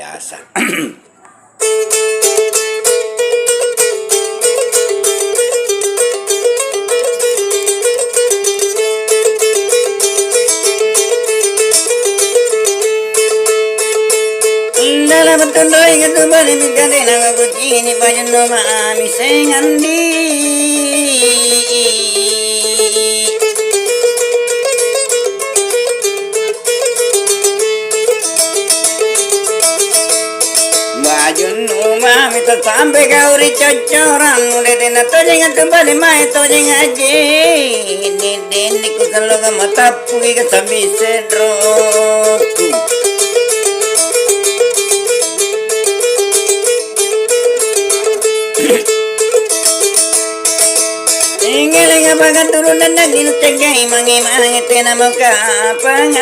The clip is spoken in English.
biasa. Dalam betul ingat tu balik mikade naga kucini bajan no mami sengandi. Bajun no mami to sampai gauri cocoran udah dena to jangan kembali mai to jangan aje. Ini kusalo ga matapu ga sabi sedro. Ingaling apagan turunan na ginutegay mangi mangi tinamok ka pangan